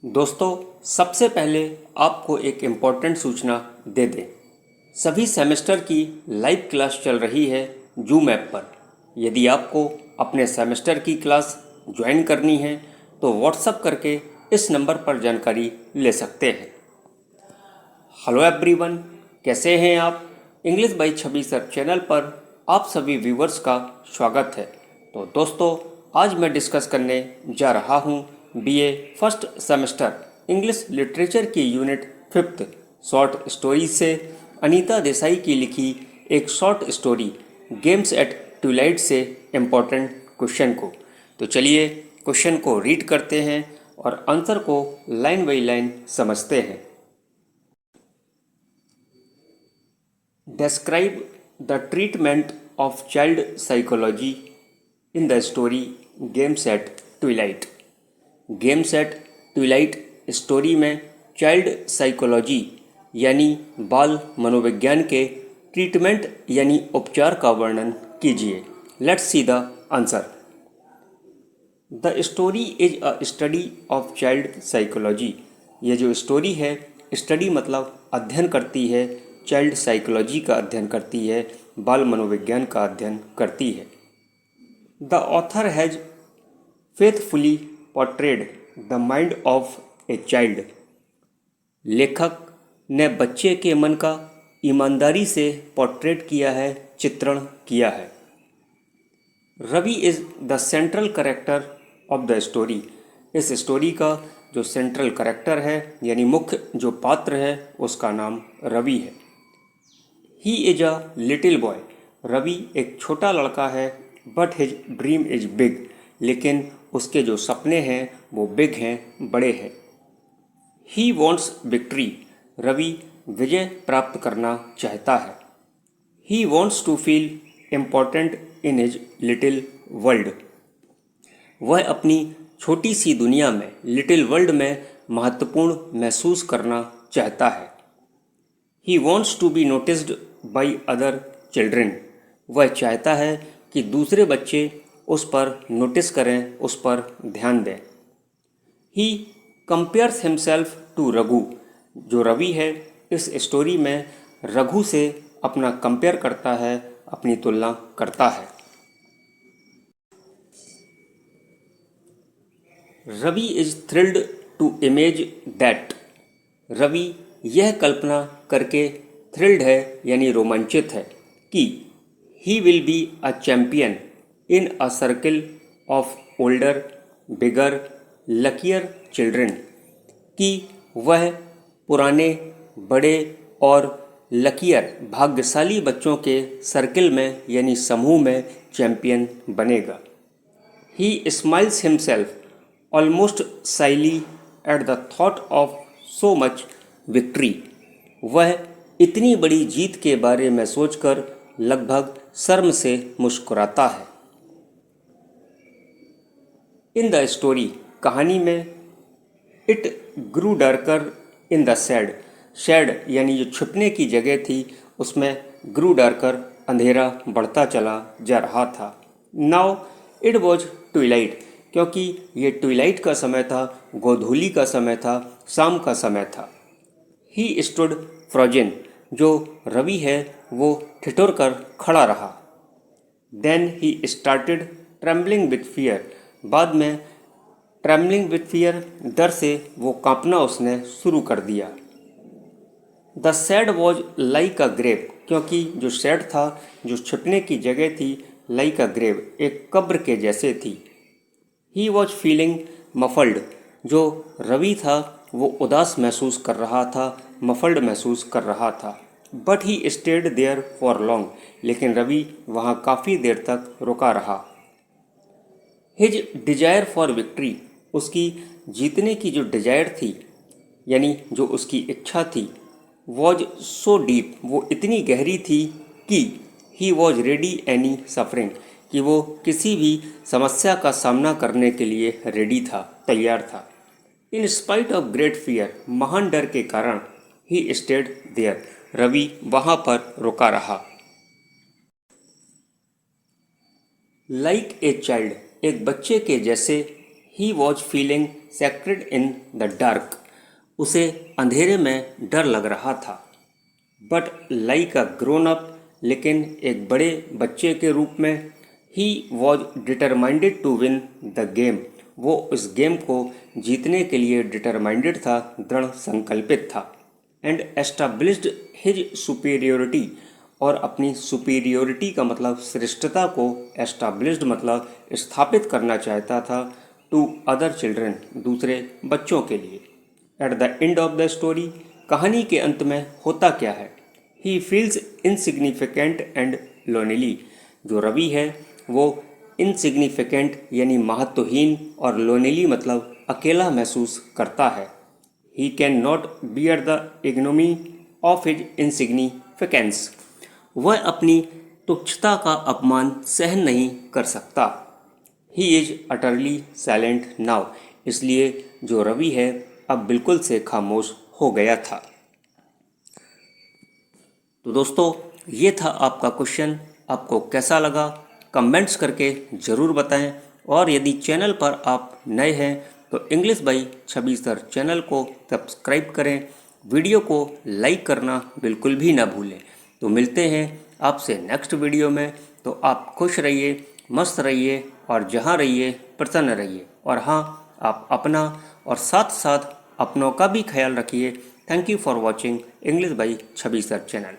दोस्तों, सबसे पहले आपको एक इम्पोर्टेंट सूचना दे दें। सभी सेमेस्टर की लाइव क्लास चल रही है जूम ऐप पर। यदि आपको अपने सेमेस्टर की क्लास ज्वाइन करनी है तो व्हाट्सएप करके इस नंबर पर जानकारी ले सकते हैं। हेलो एवरीवन, कैसे हैं आप? English by Chhavi sir channel पर आप सभी व्यूवर्स का स्वागत है। तो दोस्तों, आज मैं डिस्कस करने जा रहा हूं BA first semester English literature की यूनिट 5th शॉर्ट स्टोरी से अनीता देसाई की लिखी एक short story games eight Twilight से इम्पोर्टेंट क्वेश्चन को। तो चलिए क्वेश्चन को रीड करते हैं और आंसर को लाइन बाई लाइन समझते हैं। Describe the treatment of child psychology in the story Games at Twilight. Games at Twilight story में चाइल्ड साइकोलॉजी यानी बाल मनोविज्ञान के ट्रीटमेंट यानी उपचार का वर्णन कीजिए। Let's see the answer. The story is a study of child psychology. ये जो स्टोरी है, स्टडी मतलब अध्ययन करती है, चाइल्ड साइकोलॉजी का अध्ययन करती है, बाल मनोविज्ञान का अध्ययन करती है। The author has faithfully portrayed the mind of a child. लेखक ने बच्चे के मन का ईमानदारी से पोर्ट्रेट किया है, चित्रण किया है। Ravi is the central character of the story. इस स्टोरी का जो सेंट्रल कैरेक्टर है यानी मुख्य जो पात्र है उसका नाम रवि है। He is a little boy. Ravi एक छोटा लड़का है, but his dream is big. लेकिन उसके जो सपने हैं वो बिग हैं, बड़े हैं। He wants victory. रवि विजय प्राप्त करना चाहता है। He wants to feel important in his little world. वह अपनी छोटी सी दुनिया में, लिटिल वर्ल्ड में महत्वपूर्ण महसूस करना चाहता है। He wants to be noticed by other children. वह चाहता है कि दूसरे बच्चे उस पर नोटिस करें, उस पर ध्यान दें। He compares himself to Raghu. जो रवि है इस स्टोरी में रघु से अपना कंपेयर करता है, अपनी तुलना करता है। Ravi is thrilled to image that. Ravi यह कल्पना करके थ्रिल्ड है यानी रोमांचित है कि he will be a champion in a circle of older bigger luckier children. कि वह पुराने, बड़े और लकियर भाग्यशाली बच्चों के सर्किल में यानी समूह में चैम्पियन बनेगा। ही smiles himself almost Saili at the thought of so much victory. वह इतनी बड़ी जीत के बारे में सोचकर लगभग शर्म से मुस्कुराता है। इन द स्टोरी कहानी में it grew darker in the shade. Shade यानी जो छुपने की जगह थी उसमें ग्रू डार्कर अंधेरा बढ़ता चला जा रहा था। नाउ इट वॉज ट्विलाइट, क्योंकि ये ट्विलाइट का समय था, गोधूली का समय था, शाम का समय था। He stood frozen. जो रवि है वो ठिठुर कर खड़ा रहा। Then he started trembling with fear. बाद में ट्रेम्बलिंग विथ फियर, डर से वो कांपना उसने शुरू कर दिया। The shade was like a grave. क्योंकि जो शेड था, जो छिपने की जगह थी, लाइक अ ग्रेव एक कब्र के जैसे थी। ही वॉज फीलिंग मफल्ड। जो रवि था वो उदास महसूस कर रहा था, मफल्ड महसूस कर रहा था। But he stayed there for long. लेकिन रवि वहाँ काफ़ी देर तक रुका रहा। His desire for victory. उसकी जीतने की जो डिजायर थी यानी जो उसकी इच्छा थी, वॉज सो डीप, वो इतनी गहरी थी कि he was ready any suffering, कि वो किसी भी समस्या का सामना करने के लिए रेडी था, तैयार था। In spite of great fear, महान डर के कारण, ही स्टेड देयर, रवि वहाँ पर रुका रहा। लाइक ए चाइल्ड, एक बच्चे के जैसे, he was feeling scared in the dark. उसे अंधेरे में डर लग रहा था। But like a grown up, लेकिन एक बड़े बच्चे के रूप में, he was determined to win the game. वो उस गेम को जीतने के लिए डिटरमाइंडेड था, दृढ़ संकल्पित था। एंड एस्टाब्लिश्ड हिज सुपीरियोरिटी, और अपनी सुपीरियोरिटी का मतलब श्रेष्ठता को, एस्टाब्लिश्ड मतलब स्थापित करना चाहता था, टू अदर चिल्ड्रन, दूसरे बच्चों के लिए। At the end of the story, कहानी के अंत में होता क्या है? He feels insignificant and lonely. जो रवि है वो इनसिग्निफिकेंट यानी महत्वहीन, और लोनली मतलब अकेला महसूस करता है। He can not bear the ignominy of his insignificance. वह अपनी तुच्छता का अपमान सहन नहीं कर सकता। He is utterly silent now. इसलिए जो रवि है अब बिल्कुल से खामोश हो गया था। तो दोस्तों, ये था आपका क्वेश्चन। आपको कैसा लगा कमेंट्स करके ज़रूर बताएं। और यदि चैनल पर आप नए हैं तो English by Chhavi sir channel को सब्सक्राइब करें। वीडियो को लाइक करना बिल्कुल भी ना भूलें। तो मिलते हैं आपसे नेक्स्ट वीडियो में। तो आप खुश रहिए, मस्त रहिए, और जहाँ रहिए प्रसन्न रहिए। और हाँ, आप अपना और साथ साथ अपनों का भी ख्याल रखिए। Thank you for watching English by Chhavi sir channel.